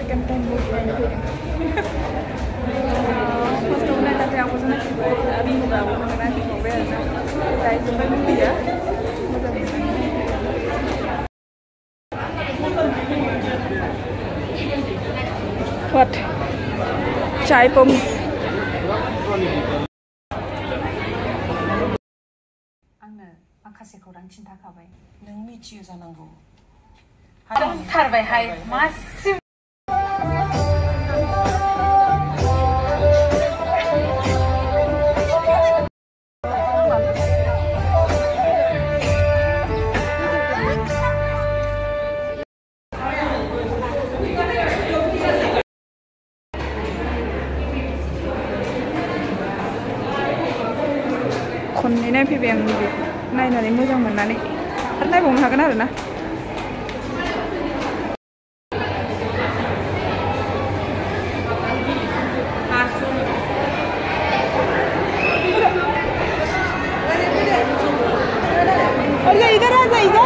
campaign buat naik film. First one nanti aku sana juga, abi juga aku nanti mau bayar. Kita itu movie ya. What? Chai pom. आंनो माखासे खौरां खिन्थाखाबाय नों मिथियो जानांगौ दंथारबायहाय मासिम खननै नायफैबाय आं नायनानै मोजां मोननानै आरो नायबावनो हागोन आरो ना इधर आ जा इधर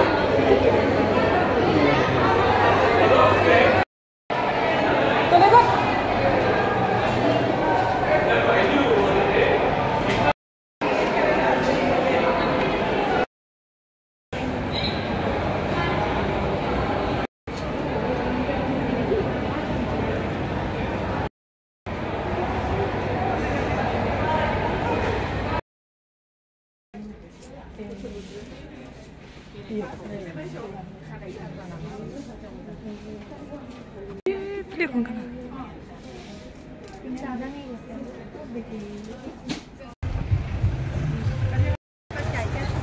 Pilih kong kana.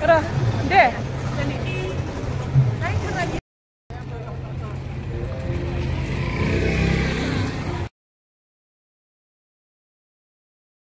Ada.